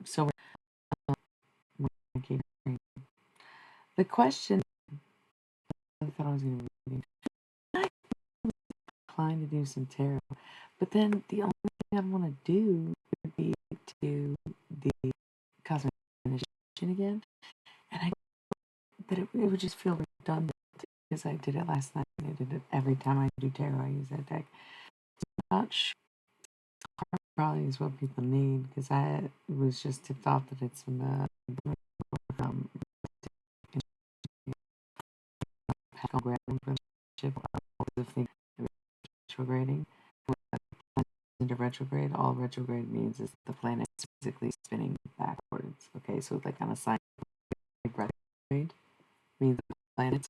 So the question I thought I was going to be I inclined to do some tarot, but then the only thing I want to do would be to do the cosmic initiation again, and I that it would just feel redundant because I did it last night. I did it every time I do tarot. I use that deck. I'm not sure. Probably is what people need because I was just tipped off that it's um, retrograding. Into retrograde, all retrograde means is the planet is physically spinning backwards. Okay, so like on a sign retrograde means the planet's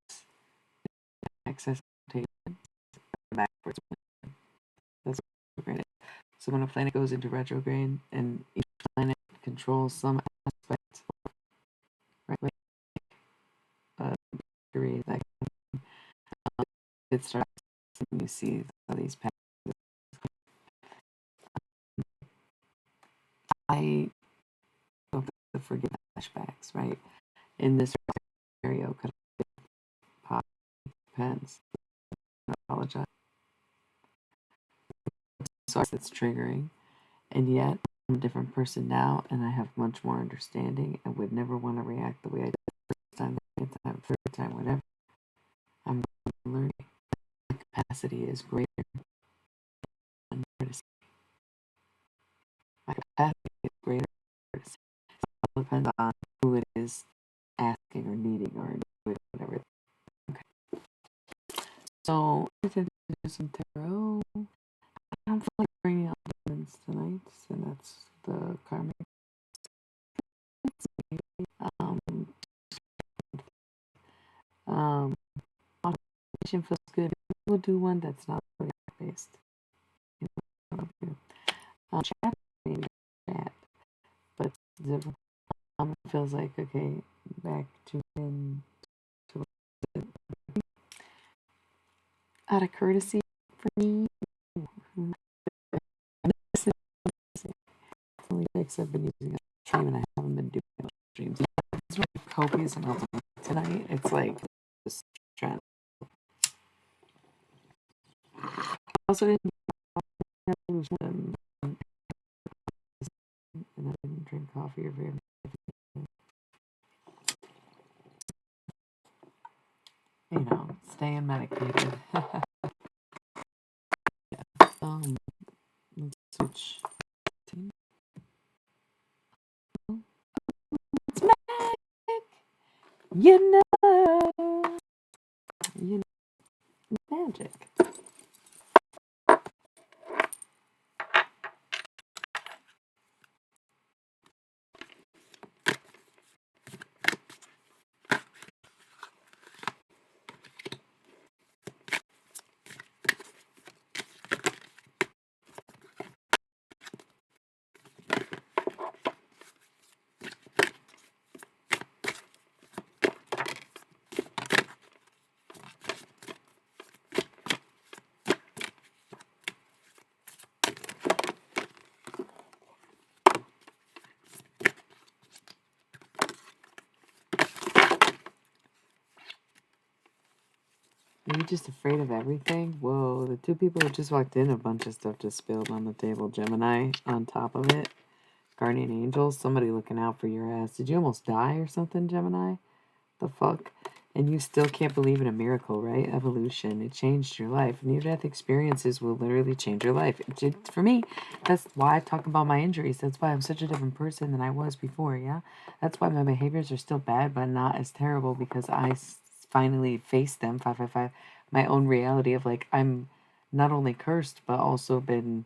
excess rotation backwards. That's retrograde. So when a planet goes into retrograde and each planet controls some aspect, right? Like Mercury, that it starts and you see all these patterns. I don't forget flashbacks, right? In this scenario, could pop depends. I apologize. So it's triggering, and yet I'm a different person now, and I have much more understanding. I would never want to react the way I did the first time, the second time, third time, whatever. I'm learning. My capacity is greater than courtesy. My capacity is greater than courtesy. It depends on who it is asking or needing or whatever. Okay. So I did some tarot. I don't feel like bringing up demons tonight, and that's the karmic. Um, um, automation feels good. We'll do one that's not based. You know, chat maybe chat, but different. It feels like okay, back to in to out of courtesy for me. I've been using a stream and I haven't been doing streams. It's really copious amounts of tonight. It's like just trying. Also didn't and I didn't drink coffee or very much. You know, staying medicated. Let's switch. It's magic. You know, you know, magic. Are you just afraid of everything? Whoa, the two people who just walked in, a bunch of stuff just spilled on the table. Gemini on top of it. Guardian angels, somebody looking out for your ass. Did you almost die or something, Gemini? The fuck? And you still can't believe in a miracle, right? Evolution. It changed your life. Near-death experiences will literally change your life. For me, that's why I talk about my injuries. That's why I'm such a different person than I was before, yeah? That's why my behaviors are still bad, but not as terrible because I finally faced them, 555, my own reality of like, I'm not only cursed, but also been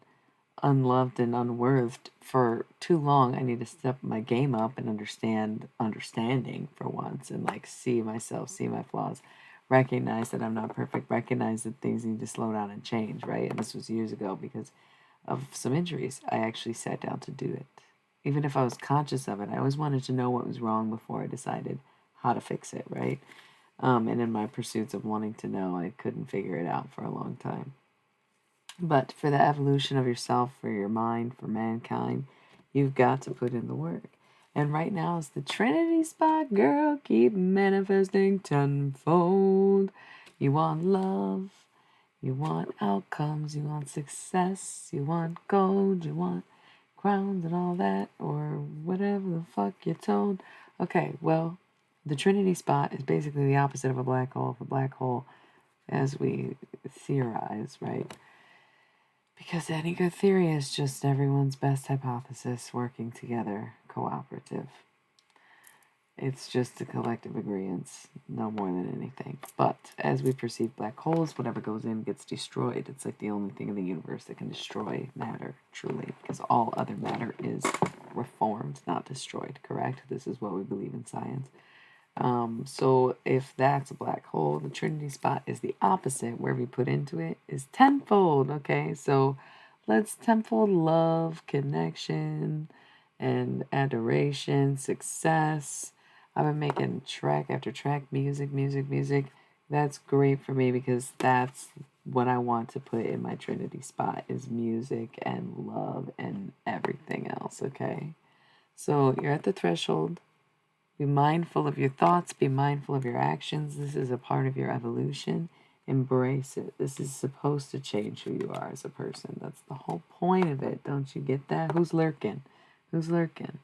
unloved and unworthed for too long. I need to step my game up and understanding for once and like see myself, see my flaws, recognize that I'm not perfect, recognize that things need to slow down and change, right? And this was years ago because of some injuries. I actually sat down to do it. Even if I was conscious of it, I always wanted to know what was wrong before I decided how to fix it, right? And in my pursuits of wanting to know, I couldn't figure it out for a long time. But for the evolution of yourself, for your mind, for mankind, you've got to put in the work. And right now is the Trinity spot, girl. Keep manifesting tenfold. You want love. You want outcomes. You want success. You want gold. You want crowns and all that. Or whatever the fuck you're told. Okay, well, the Trinity spot is basically the opposite of a black hole. If a black hole, as we theorize, right? Because any good theory is just everyone's best hypothesis working together, cooperative. It's just a collective agreement, no more than anything. But as we perceive black holes, whatever goes in gets destroyed. It's like the only thing in the universe that can destroy matter, truly, because all other matter is reformed, not destroyed, correct? This is what we believe in science. So if that's a black hole, the Trinity spot is the opposite. Where we put into it is tenfold. Okay, so let's tenfold love, connection, and adoration, success. I've been making track after track, music. That's great for me because that's what I want to put in my Trinity spot is music and love and everything else. Okay, so you're at the threshold. Be mindful of your thoughts, be mindful of your actions. This is a part of your evolution. Embrace it. This is supposed to change who you are as a person. That's the whole point of it. Don't you get that? Who's lurking? Who's lurking?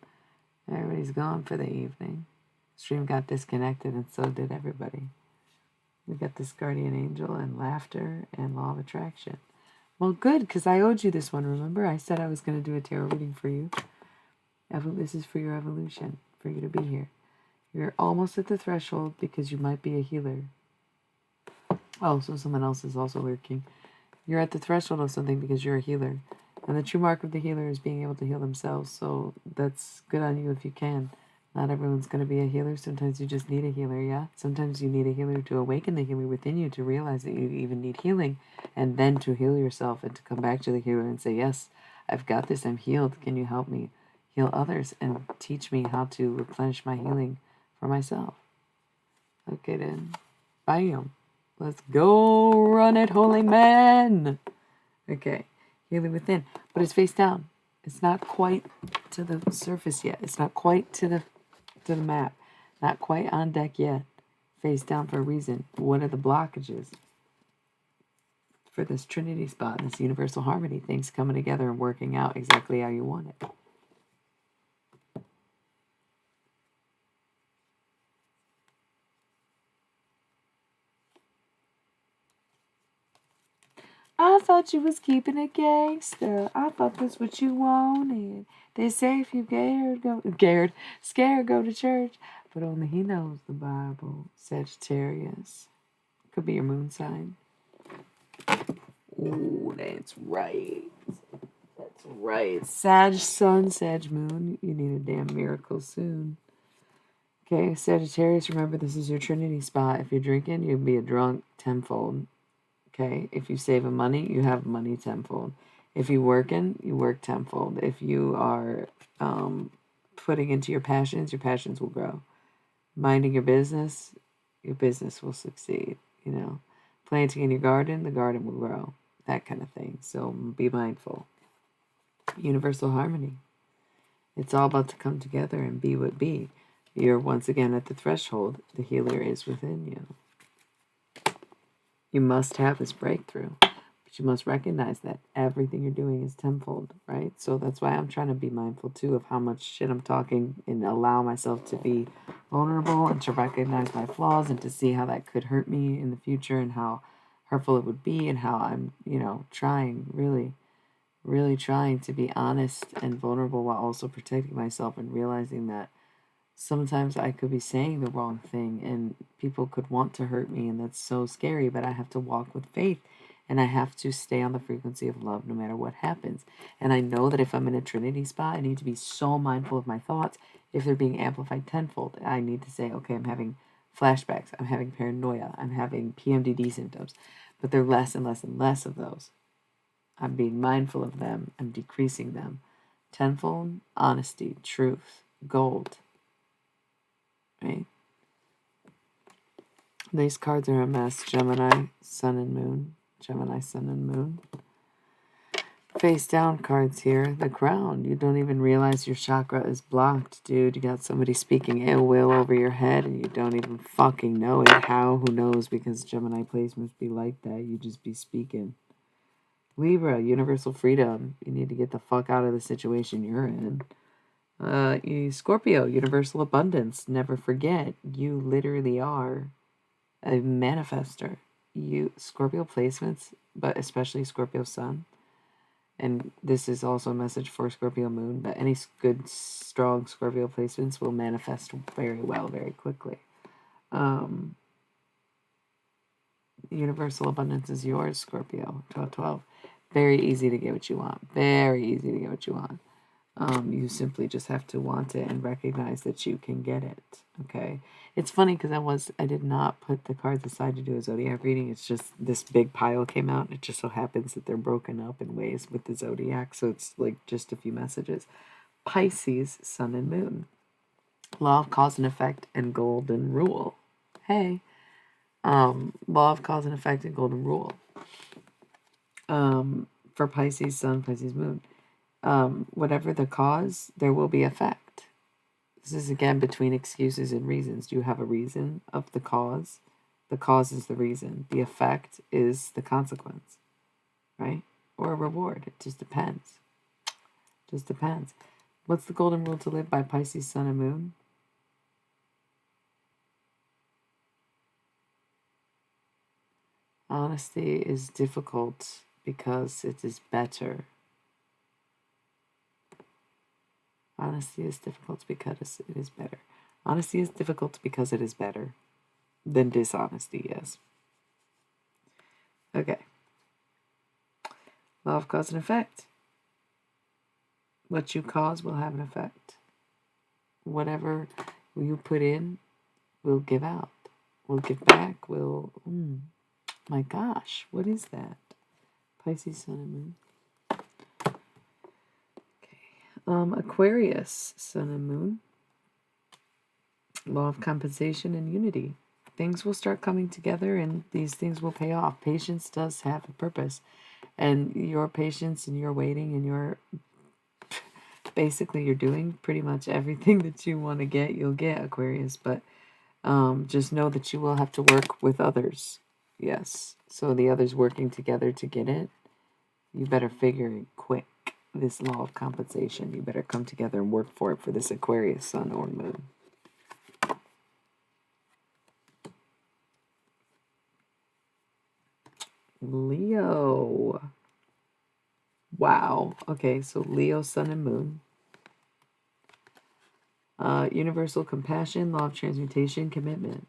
Everybody's gone for the evening. Stream got disconnected, and so did everybody. We got this guardian angel and laughter and law of attraction. Well, good, because I owed you this one, remember? I said I was going to do a tarot reading for you. This is for your evolution, for you to be here. You're almost at the threshold because you might be a healer. Oh, so someone else is also lurking. You're at the threshold of something because you're a healer. And the true mark of the healer is being able to heal themselves. So that's good on you if you can. Not everyone's going to be a healer. Sometimes you just need a healer, yeah? Sometimes you need a healer to awaken the healer within you, to realize that you even need healing, and then to heal yourself and to come back to the healer and say, yes, I've got this. I'm healed. Can you help me heal others and teach me how to replenish my healing for myself? Okay, then. Bam. Let's go run it, holy man. Okay. Healing within. But it's face down. It's not quite to the surface yet. It's not quite to the map. Not quite on deck yet. Face down for a reason. What are the blockages for this Trinity spot, this universal harmony? Things coming together and working out exactly how you want it. I thought you was keeping it gangster. I thought that's what you wanted. They say if you scared, go to church. But only he knows the Bible. Sagittarius. Could be your moon sign. Ooh, that's right. That's right. Sag sun, Sag moon. You need a damn miracle soon. Okay, Sagittarius, remember this is your Trinity spot. If you're drinking, you'd be a drunk tenfold. Okay, if you save money, you have money tenfold. If you working, you work tenfold. If you are putting into your passions will grow. Minding your business will succeed. You know, planting in your garden, the garden will grow. That kind of thing. So be mindful. Universal harmony. It's all about to come together and be what be. You're once again at the threshold. The healer is within you. You must have this breakthrough, but you must recognize that everything you're doing is tenfold, right? So that's why I'm trying to be mindful too of how much shit I'm talking and allow myself to be vulnerable and to recognize my flaws and to see how that could hurt me in the future and how hurtful it would be and how I'm, trying, really trying to be honest and vulnerable while also protecting myself and realizing that sometimes I could be saying the wrong thing and people could want to hurt me, and that's so scary, but I have to walk with faith and I have to stay on the frequency of love no matter what happens. And I know that if I'm in a Trinity spot, I need to be so mindful of my thoughts. If they're being amplified tenfold, I need to say, okay, I'm having flashbacks, I'm having paranoia, I'm having PMDD symptoms, but they're less and less and less of those. I'm being mindful of them, I'm decreasing them. Tenfold, honesty, truth, gold. Right? These cards are a mess. Gemini, Sun and Moon. Gemini, Sun and Moon. face down cards here. The Crown. You don't even realize your chakra is blocked, dude. You got somebody speaking ill will over your head and you don't even fucking know it. How? Who knows? Because Gemini placements be like that. You just be speaking. Libra, universal freedom. You need to get the fuck out of the situation you're in. Scorpio, universal abundance. Never forget, you literally are a manifester. You Scorpio placements, but especially Scorpio Sun. And this is also a message for Scorpio Moon, but any good, strong Scorpio placements will manifest very well, very quickly. Universal abundance is yours, Scorpio. 1212. Very easy to get what you want. Very easy to get what you want. You simply just have to want it and recognize that you can get it. Okay. It's funny because I did not put the cards aside to do a zodiac reading. It's just this big pile came out. And it just so happens that they're broken up in ways with the zodiac. So it's like just a few messages. Pisces, Sun and Moon. Law of cause and effect and golden rule. Hey. Law of cause and effect and golden rule. For Pisces, Sun, Pisces, Moon. Whatever the cause, there will be effect. This is again between excuses and reasons. Do you have a reason of the cause? The cause is the reason. The effect is the consequence, right? Or a reward. It just depends. Just depends. What's the golden rule to live by, Pisces, Sun, and Moon? Honesty is difficult because it is better. Honesty is difficult because it is better. Honesty is difficult because it is better than dishonesty, yes. Okay. Law of cause and effect. What you cause will have an effect. Whatever you put in will give out. Will give back. Will... my gosh, what is that? Pisces, Sun, and Moon. Aquarius, Sun and Moon. Law of compensation and unity. Things will start coming together and these things will pay off. Patience does have a purpose. And your patience and your waiting and your... basically, you're doing pretty much everything that you want to get, you'll get, Aquarius. But just know that you will have to work with others. Yes. So the others working together to get it, you better figure it quick. This law of compensation. You better come together and work for it for this Aquarius, Sun, or Moon. Leo. Wow. Okay, so Leo, Sun, and Moon. Universal compassion, law of transmutation, commitment.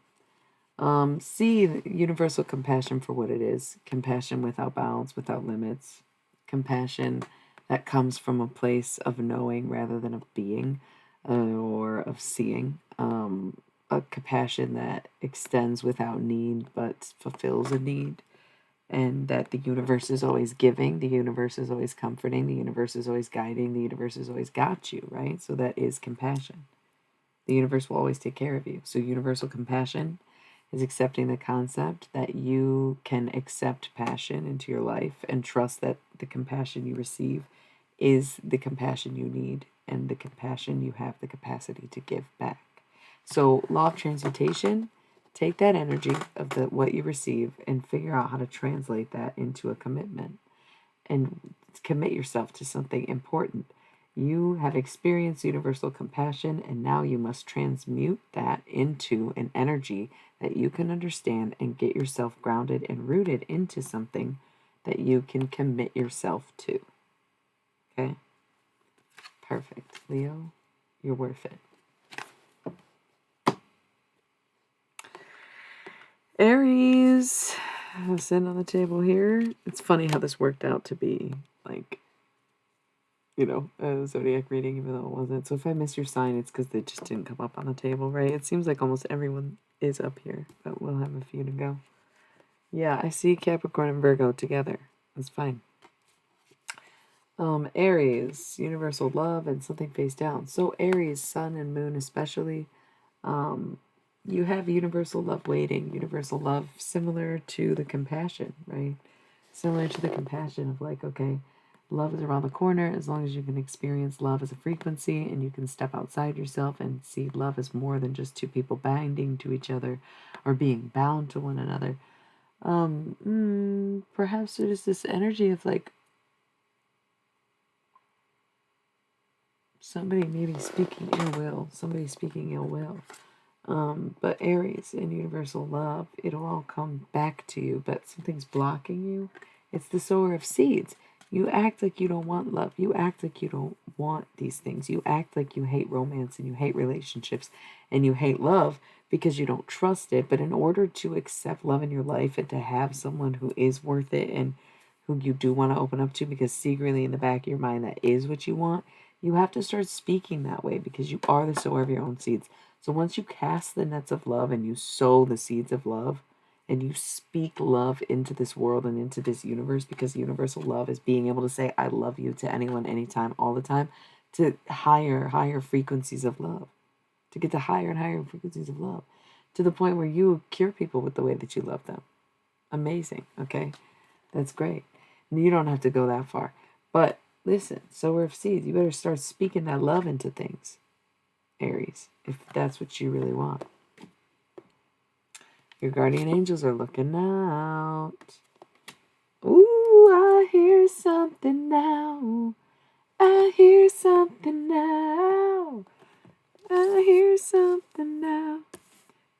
See universal compassion for what it is. Compassion without bounds, without limits. Compassion that comes from a place of knowing rather than of being or of seeing. A compassion that extends without need but fulfills a need. And that the universe is always giving, the universe is always comforting, the universe is always guiding, the universe has always got you, right? So that is compassion. The universe will always take care of you. So universal compassion is accepting the concept that you can accept passion into your life and trust that the compassion you receive is the compassion you need and the compassion you have the capacity to give back. So law of transmutation, take that energy of what you receive and figure out how to translate that into a commitment and commit yourself to something important. You have experienced universal compassion, and now you must transmute that into an energy that you can understand and get yourself grounded and rooted into something that you can commit yourself to. Okay? Perfect. Leo, you're worth it. Aries, I'm sitting on the table here. It's funny how this worked out to be like, a zodiac reading, even though it wasn't. So if I miss your sign, it's because they just didn't come up on the table, right? It seems like almost everyone is up here, but we'll have a few to go. Yeah, I see Capricorn and Virgo together. That's fine. Aries, universal love and something face down. So Aries, Sun and Moon especially, you have universal love waiting, universal love similar to the compassion, right? Similar to the compassion of like, okay, Love is around the corner as long as you can experience love as a frequency and you can step outside yourself and see love as more than just two people binding to each other or being bound to one another. Perhaps there's this energy of like somebody maybe speaking ill will. But Aries in universal love, it'll all come back to you, but something's blocking you. It's the sower of seeds. You act like you don't want love. You act like you don't want these things. You act like you hate romance and you hate relationships and you hate love because you don't trust it. But in order to accept love in your life and to have someone who is worth it and who you do want to open up to, because secretly in the back of your mind that is what you want, you have to start speaking that way because you are the sower of your own seeds. So once you cast the nets of love and you sow the seeds of love and you speak love into this world and into this universe, because universal love is being able to say I love you to anyone, anytime, all the time, to higher frequencies of love, to get to higher and higher frequencies of love, to the point where you cure people with the way that you love them. Amazing, okay? That's great. And you don't have to go that far. But listen, sower of seeds, you better start speaking that love into things, Aries, if that's what you really want. Your guardian angels are looking out. Ooh, I hear something now. I hear something now. I hear something now.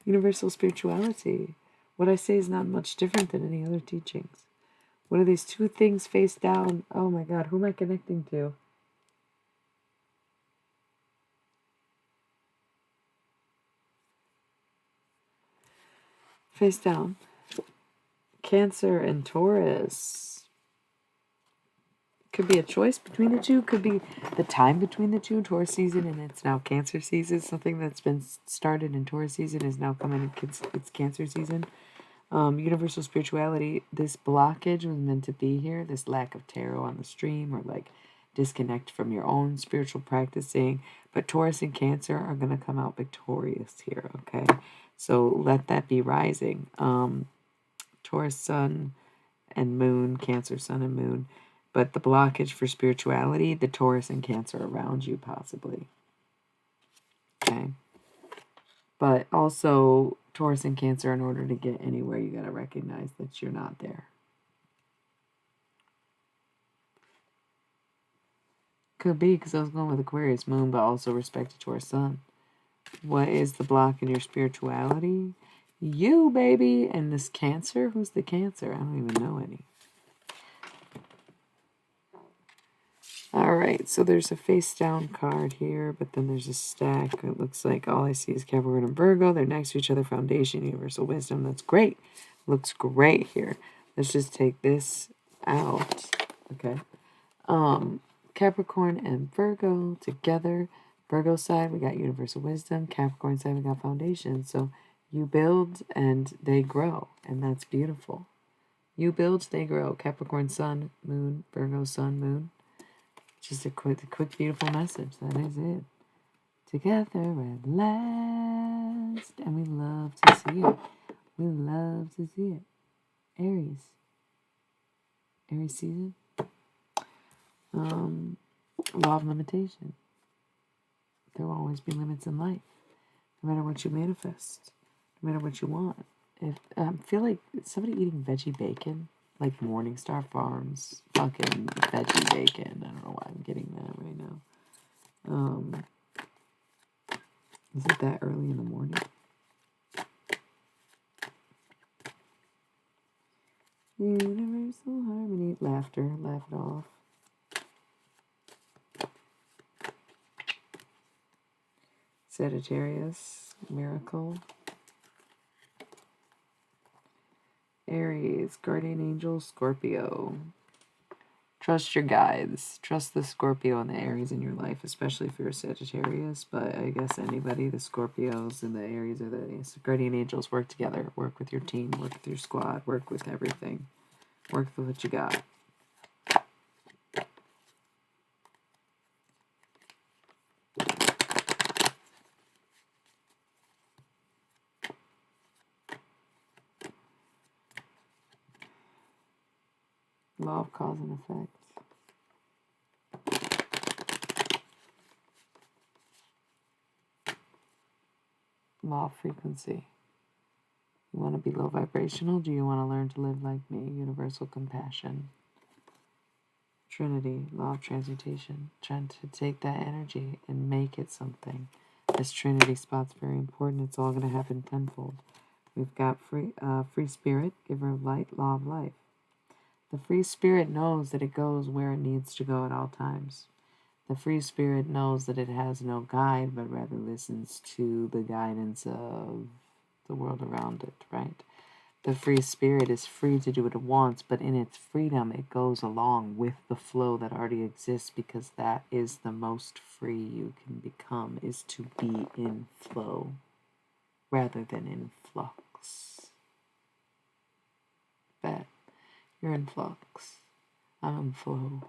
Universal spirituality. What I say is not much different than any other teachings. What are these two things face down? Oh my God, who am I connecting to? Face down. Cancer and Taurus. Could be a choice between the two. Could be the time between the two. Taurus season and it's now Cancer season. Something that's been started in Taurus season is now coming in it's Cancer season. Universal spirituality. This blockage was meant to be here. This lack of tarot on the stream or like disconnect from your own spiritual practicing. But Taurus and Cancer are going to come out victorious here. Okay. So let that be rising. Taurus sun and moon, Cancer sun and moon. But the blockage for spirituality, the Taurus and Cancer around you, possibly. Okay. But also, Taurus and Cancer, in order to get anywhere, you got to recognize that you're not there. Could be because I was going with Aquarius moon, but also respect to Taurus sun. What is the block in your spirituality? You, baby. And this Cancer? Who's the Cancer? I don't even know any. All right, so there's a face down card here, but then there's a stack. It looks like all I see is Capricorn and Virgo. They're next to each other. Foundation, universal wisdom. That's great. Looks great here. Let's just take this out. Okay. Capricorn and Virgo together. Virgo side, we got universal wisdom. Capricorn side, we got foundation. So you build and they grow, and that's beautiful. You build, they grow. Capricorn sun, moon, Virgo sun, moon. Just a quick, beautiful message. That is it. Together at last. And we love to see it. We love to see it. Aries. Aries season. Law of limitation. There will always be limits in life. No matter what you manifest. No matter what you want. If I feel like somebody eating veggie bacon. Like Morningstar Farms fucking veggie bacon. I don't know why I'm getting that right now. Is it that early in the morning? Universal harmony. Laughter. Laugh it off. Sagittarius. Miracle. Aries. Guardian angel. Scorpio. Trust your guides. Trust the Scorpio and the Aries in your life, especially if you're a Sagittarius. But I guess anybody, the Scorpios and the Aries or the guardian angels work together. Work with your team. Work with your squad. Work with everything. Work with what you got. Law of cause and effect. Law of frequency. You want to be low vibrational? Do you want to learn to live like me? Universal compassion. Trinity, law of transmutation. Trying to take that energy and make it something. This Trinity spot's very important. It's all going to happen tenfold. We've got free spirit, giver of light, law of life. The free spirit knows that it goes where it needs to go at all times. The free spirit knows that it has no guide, but rather listens to the guidance of the world around it, right? The free spirit is free to do what it wants, but in its freedom, it goes along with the flow that already exists, because that is the most free you can become, is to be in flow rather than in flux. Bet you're in flux. I'm in flow.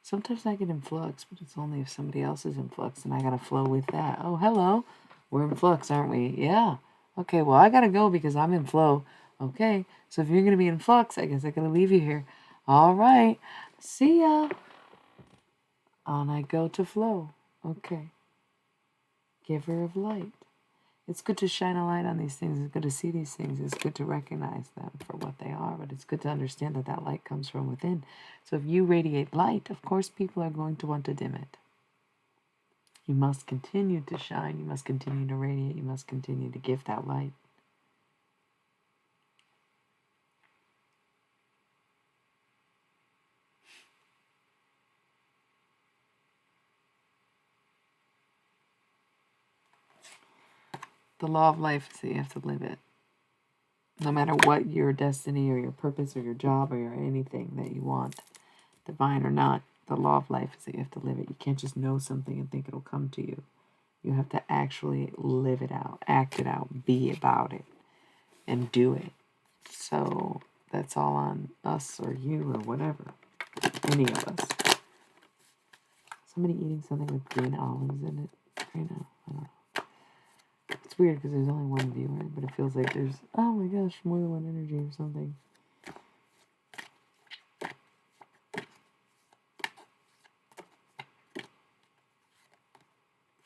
Sometimes I get in flux, but it's only if somebody else is in flux and I gotta flow with that. Oh, hello. We're in flux, aren't we? Yeah. Okay, well, I gotta go because I'm in flow. Okay, so if you're gonna be in flux, I guess I gotta leave you here. All right. See ya. On I go to flow. Okay. Giver of light. It's good to shine a light on these things. It's good to see these things. It's good to recognize them for what they are. But it's good to understand that that light comes from within. So if you radiate light, of course people are going to want to dim it. You must continue to shine. You must continue to radiate. You must continue to give that light. The law of life is that you have to live it. No matter what your destiny or your purpose or your job or your anything that you want, divine or not, the law of life is that you have to live it. You can't just know something and think it'll come to you. You have to actually live it out, act it out, be about it, and do it. So that's all on us or you or whatever. Any of us. Somebody eating something with green olives in it right now. I don't know. It's weird because there's only one viewer, but it feels like there's, oh my gosh, more than one energy or something.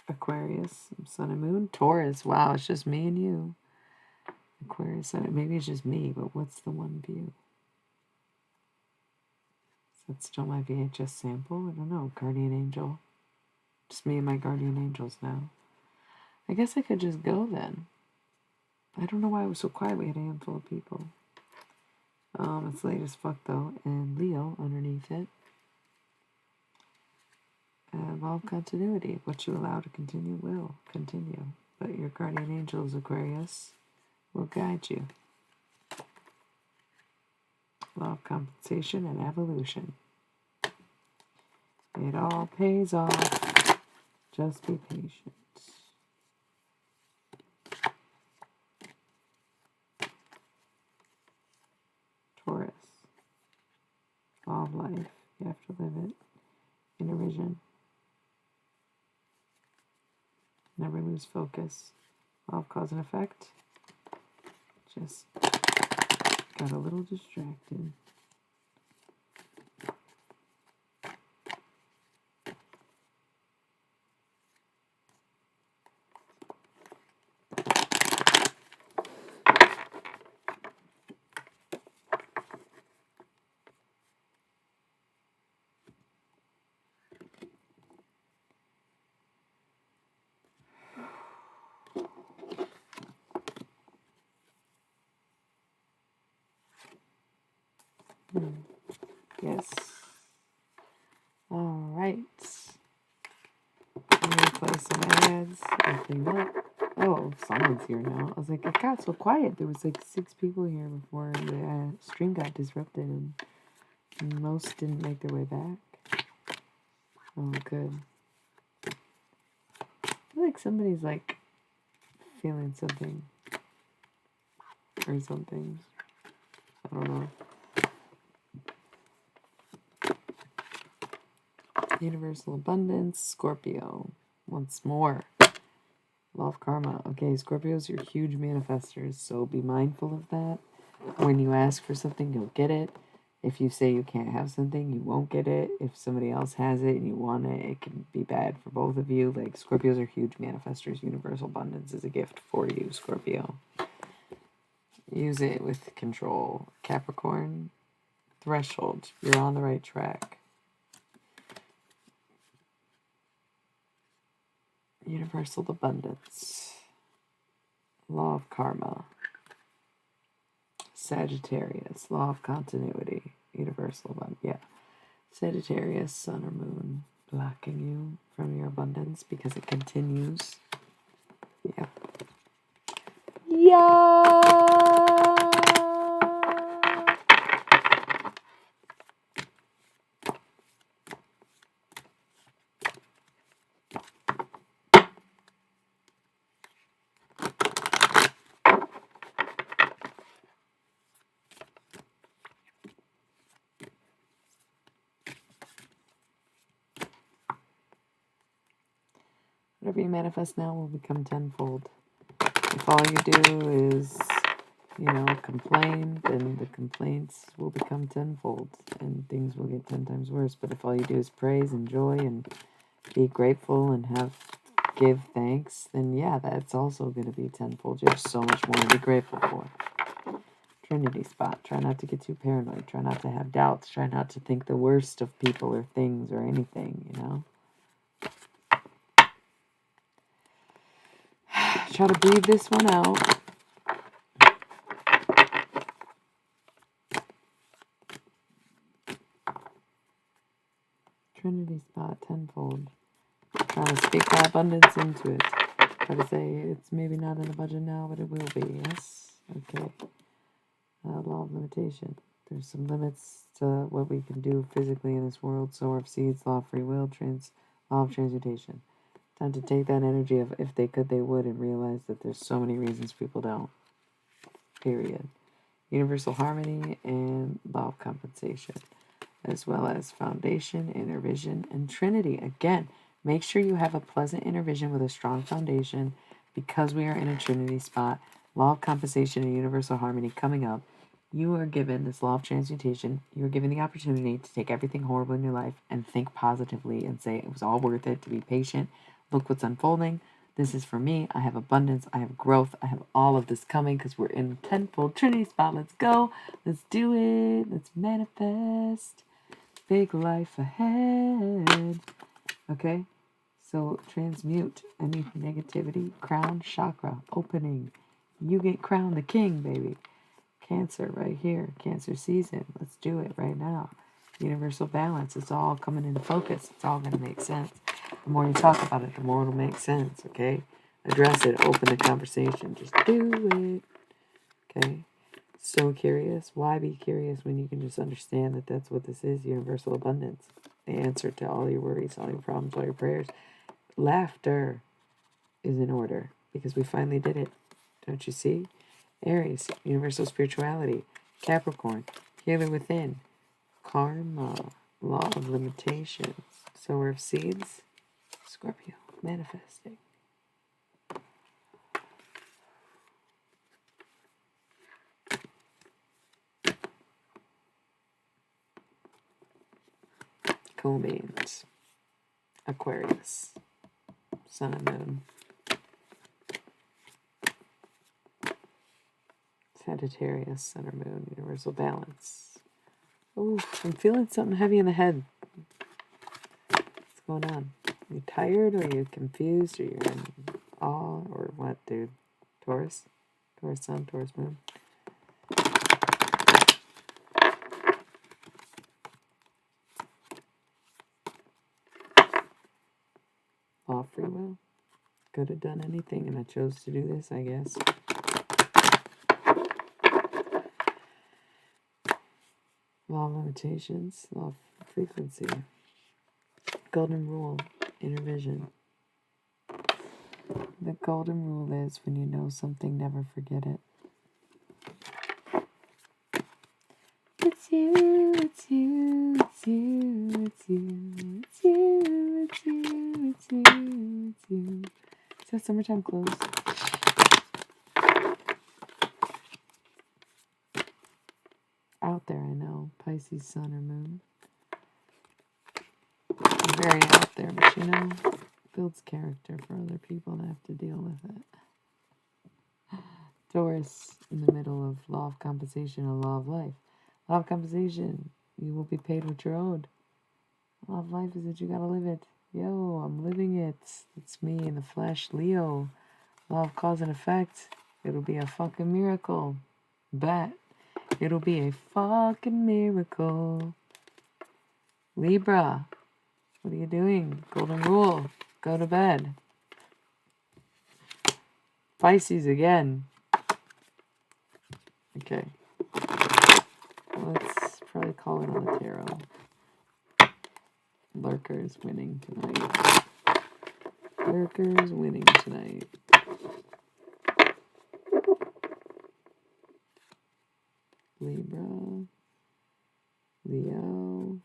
Aquarius, Sun and Moon, Taurus. Wow, it's just me and you. Aquarius, maybe it's just me, but what's the one view? Is that still my VHS sample? I don't know. Guardian Angel. Just me and my guardian angels now. I guess I could just go then. I don't know why it was so quiet. We had a handful of people. It's late as fuck though, and Leo underneath it. Law of continuity. What you allow to continue will continue. But your guardian angels, Aquarius, will guide you. Law of compensation and evolution. It all pays off. Just be patient. Taurus. Law of life. You have to live it. Inner vision. Never lose focus. Law of cause and effect. Just got a little distracted. Yes. All right. I'm gonna play some ads and clean up. Oh, someone's here now. I was like, it got so quiet. There was like 6 people here before the stream got disrupted, and most didn't make their way back. Oh, good. I feel like somebody's like feeling something or something. I don't know. Universal abundance, Scorpio. Once more. Law of karma. Okay, Scorpios, you're huge manifestors, so be mindful of that. When you ask for something, you'll get it. If you say you can't have something, you won't get it. If somebody else has it and you want it, it can be bad for both of you. Like, Scorpios are huge manifestors. Universal abundance is a gift for you, Scorpio. Use it with control. Capricorn, threshold. You're on the right track. Universal abundance. Law of karma. Sagittarius, law of continuity. Universal abundance. Yeah. Sagittarius, sun or moon, blocking you from your abundance because it continues. Yeah. Yeah. Whatever you manifest now will become tenfold. If all you do is, complain, then the complaints will become tenfold and things will get 10 times worse. But if all you do is praise and joy and be grateful and give thanks, then yeah, that's also going to be tenfold. You have so much more to be grateful for. Trinity spot. Try not to get too paranoid. Try not to have doubts. Try not to think the worst of people or things or anything, Try to breathe this one out. Trinity spot, tenfold. Try to speak that abundance into it. Try to say it's maybe not in the budget now, but it will be. Yes? Okay. Law of limitation. There's some limits to what we can do physically in this world. Sower of seeds, law of free will, law of transmutation. Time to take that energy of if they could, they would, and realize that there's so many reasons people don't. Period. Universal harmony and law of compensation, as well as foundation, inner vision, and Trinity. Again, make sure you have a pleasant inner vision with a strong foundation because we are in a Trinity spot. Law of compensation and universal harmony coming up. You are given this law of transmutation. You are given the opportunity to take everything horrible in your life and think positively and say it was all worth it, to be patient. Look what's unfolding. This is for me. I have abundance. I have growth. I have all of this coming because we're in tenfold Trinity spot. Let's go. Let's do it. Let's manifest. Big life ahead. Okay? So transmute any negativity. Crown chakra opening. You get crowned the king, baby. Cancer right here. Cancer season. Let's do it right now. Universal balance. It's all coming into focus. It's all going to make sense. The more you talk about it, the more it'll make sense, okay? Address it. Open the conversation. Just do it. Okay? So curious. Why be curious when you can just understand that that's what this is? Universal abundance. The answer to all your worries, all your problems, all your prayers. Laughter is in order because we finally did it. Don't you see? Aries, universal spirituality. Capricorn, healer within. Karma, law of limitations. Sower of seeds. Scorpio, manifesting. Co-beings. Aquarius, sun and moon. Sagittarius, sun or moon, universal balance. Oh, I'm feeling something heavy in the head. What's going on? Are you tired? Or are you confused? Or you're in awe? Or what, dude? Taurus? Taurus sun, Taurus moon. Law of free will. Could have done anything and I chose to do this, I guess. Law of limitations, law of frequency. Golden rule, inner vision. The golden rule is when you know something, never forget it. It's you, it's you, it's you, it's you, it's you, it's you, it's you, it's you. Is that summertime clothes? Out there, I know. Pisces. Pisces sun or moon. Very out there, but you know, builds character for other people to have to deal with it. Taurus in the middle of law of compensation and law of life. Law of compensation, you will be paid what you're owed. Law of life is that you gotta live it. Yo, I'm living it. It's me in the flesh, Leo. Law of cause and effect. It'll be a fucking miracle. Bet. It'll be a fucking miracle. Libra. What are you doing? Golden rule. Go to bed. Pisces again. Okay. Let's probably call it on the tarot. Lurker's winning tonight. Lurker's winning tonight. Libra. Leo.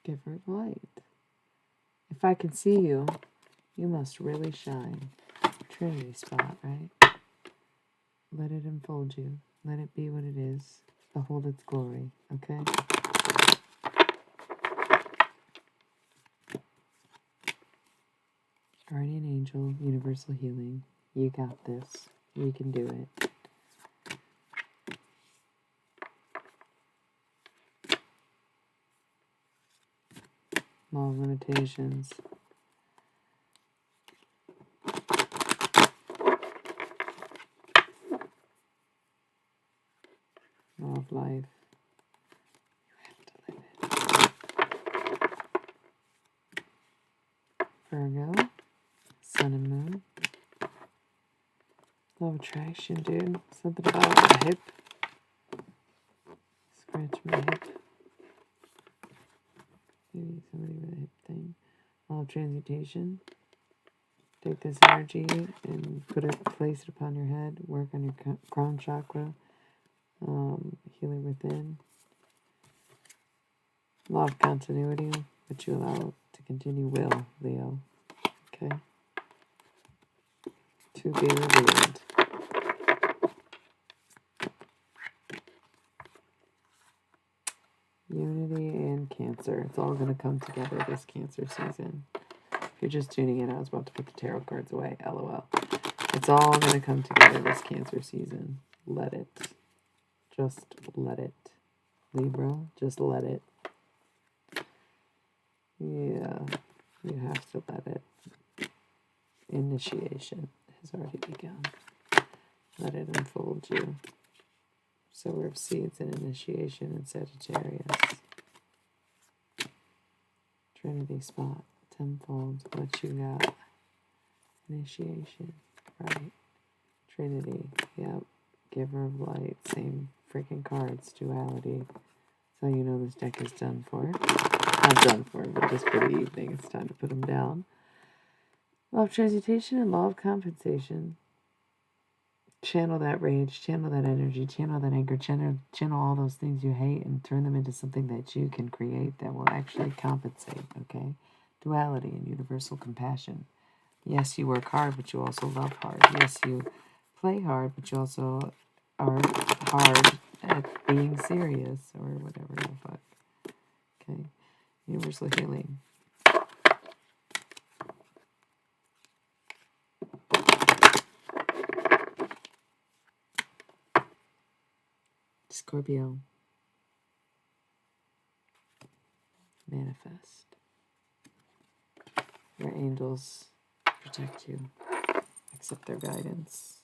Giver of light. If I can see you, you must really shine. Trinity spot, right? Let it enfold you. Let it be what it is. Behold its glory, okay? Guardian angel, universal healing. You got this. You can do it. Law of limitations. Law of life. You have to live it. Virgo. Sun and moon. Law of attraction, dude. Something about the hip. Scratch my hip. Maybe somebody with a hip thing. Law of transmutation. Take this energy and place it upon your head. Work on your crown chakra. Healing within. Law of continuity, which you allow to continue will, Leo. Okay. To be revealed. Unity and Cancer. It's all going to come together this Cancer season. If you're just tuning in, I was about to put the tarot cards away. LOL. It's all going to come together this Cancer season. Let it. Just let it. Libra, just let it. Yeah, you have to let it. Initiation has already begun. Let it unfold you. Sower of seeds and initiation in Sagittarius. Trinity spot. Tenfold. What you got? Initiation. Right. Trinity. Yep. Giver of light. Same freaking cards. Duality. So you know this deck is done for. Not done for, but just for the evening. It's time to put them down. Law of transmutation and law of compensation. Channel that rage, channel that energy, channel that anger, channel all those things you hate and turn them into something that you can create that will actually compensate, okay? Duality and universal compassion. Yes, you work hard, but you also love hard. Yes, you play hard, but you also are hard at being serious or whatever the fuck. Okay? Universal healing. Scorpio. Manifest. Your angels protect you. Accept their guidance.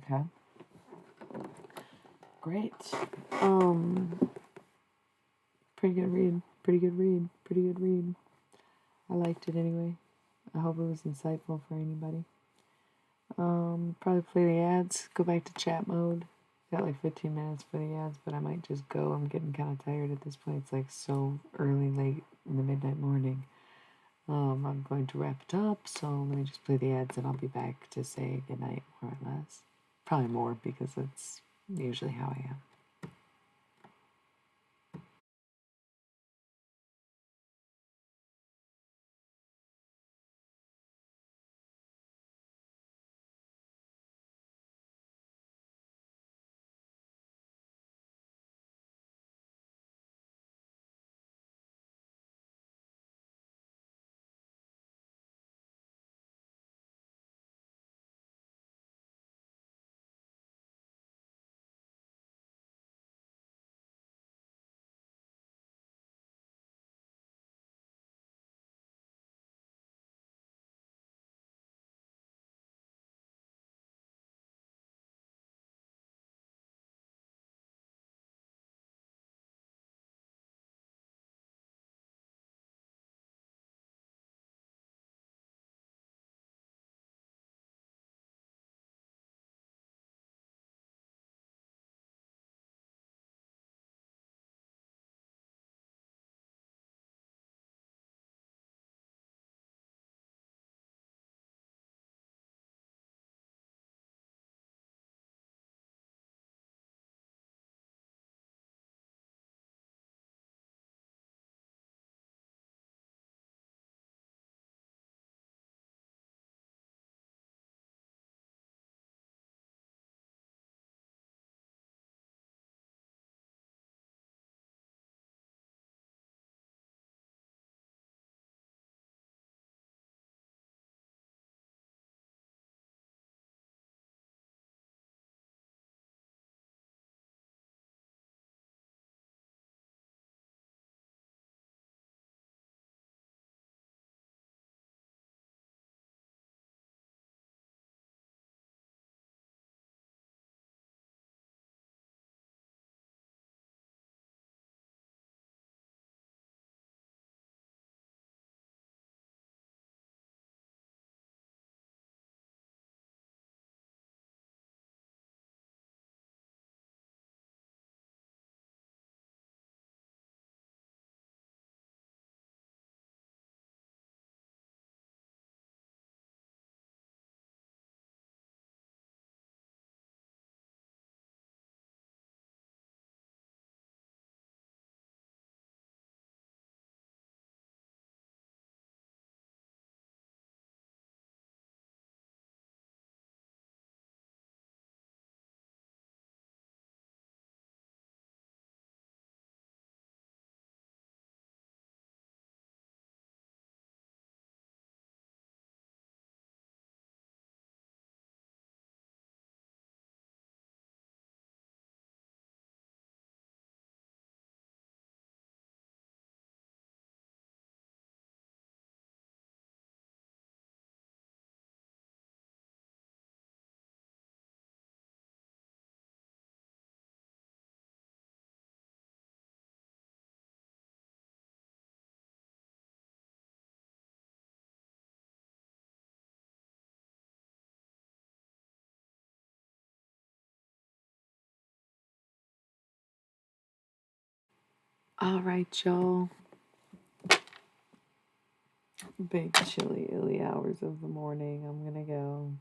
Okay. Great. Pretty good read. Pretty good read. Pretty good read. I liked it anyway. I hope it was insightful for anybody. Probably play the ads. Go back to chat mode. Got like 15 minutes for the ads, but I might just go. I'm getting kind of tired at this point. It's like so early, late in the midnight morning. I'm going to wrap it up, so let me just play the ads and I'll be back to say goodnight, more or less. Probably more because that's usually how I am. All right, y'all. Big chilly, illy hours of the morning. I'm gonna go.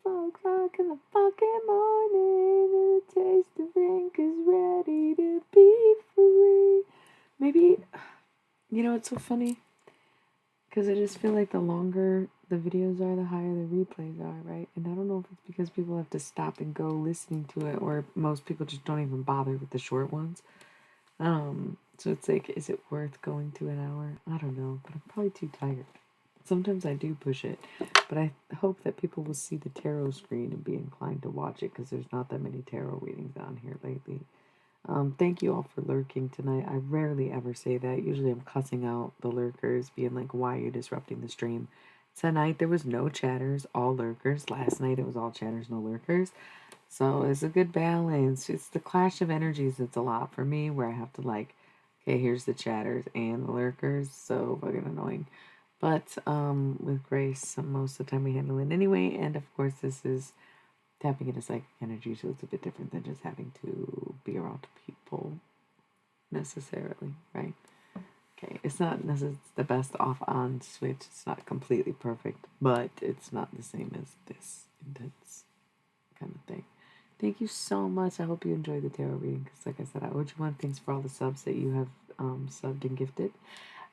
4 o'clock in the fucking morning, and the taste of ink is ready to be free. Maybe, it's so funny? Because I just feel like the longer the videos are, the higher the replays are, right? And I don't know if it's because people have to stop and go listening to it, or most people just don't even bother with the short ones. So it's like, is it worth going to an hour? I don't know, but I'm probably too tired. Sometimes I do push it, but I hope that people will see the tarot screen and be inclined to watch it because there's not that many tarot readings on here lately. Thank you all for lurking tonight. I rarely ever say that. Usually I'm cussing out the lurkers, being like, why are you disrupting the stream? Tonight there was no chatters, all lurkers. Last night it was all chatters, no lurkers. So it's a good balance. It's the clash of energies that's a lot for me where I have to like, okay, here's the chatters and the lurkers. So fucking annoying. But with grace, most of the time we handle it anyway. And of course, this is tapping into psychic energy, so it's a bit different than just having to be around people necessarily, right? Okay, it's not necessarily the best off on Switch. It's not completely perfect, but it's not the same as this intense kind of thing. Thank you so much. I hope you enjoyed the tarot reading because, like I said, I owe you one. Thanks for all the subs that you have subbed and gifted.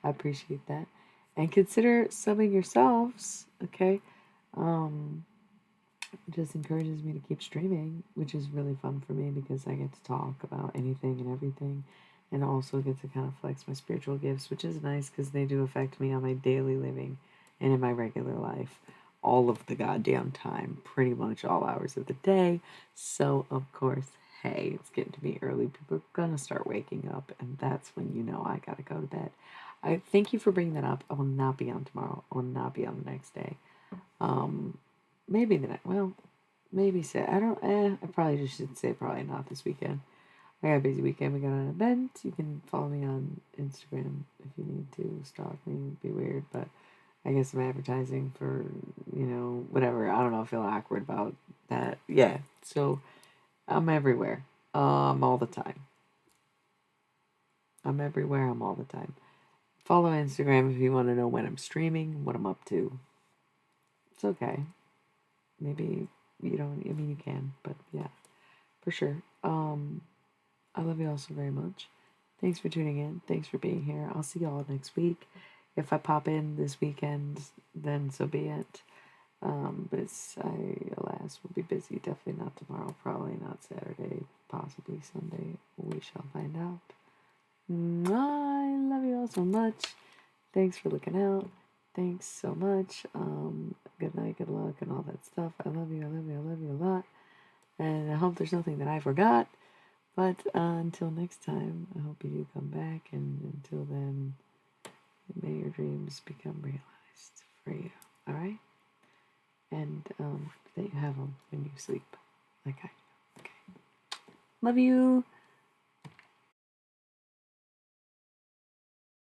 I appreciate that. And consider subbing yourselves, okay? It just encourages me to keep streaming, which is really fun for me because I get to talk about anything and everything and also get to kind of flex my spiritual gifts, which is nice because they do affect me on my daily living and in my regular life all of the goddamn time, pretty much all hours of the day. So, of course, hey, it's getting to be early. People are gonna start waking up, and that's when you know I gotta go to bed. I thank you for bringing that up. I will not be on tomorrow. I will not be on the next day. Maybe the next. Well, maybe say I don't. I probably just should say probably not this weekend. I got a busy weekend. We got an event. You can follow me on Instagram if you need to stalk me. It'd be weird, but I guess I'm advertising for whatever. I don't know. I feel awkward about that. Yeah. So I'm everywhere. All the time. I'm everywhere. I'm all the time. Follow Instagram if you want to know when I'm streaming, what I'm up to. It's okay. Maybe you don't. I mean, you can, but yeah, for sure. I love you all so very much. Thanks for tuning in. Thanks for being here. I'll see y'all next week. If I pop in this weekend, then so be it. But alas, will be busy. Definitely not tomorrow. Probably not Saturday. Possibly Sunday. We shall find out. I love you all so much. Thanks for looking out. Thanks so much. Good night, good luck, and all that stuff. I love you. I love you. I love you a lot. And I hope there's nothing that I forgot. But until next time, I hope you do come back. And until then, may your dreams become realized for you. All right? And that you have them when you sleep. Like I do. Okay. Love you.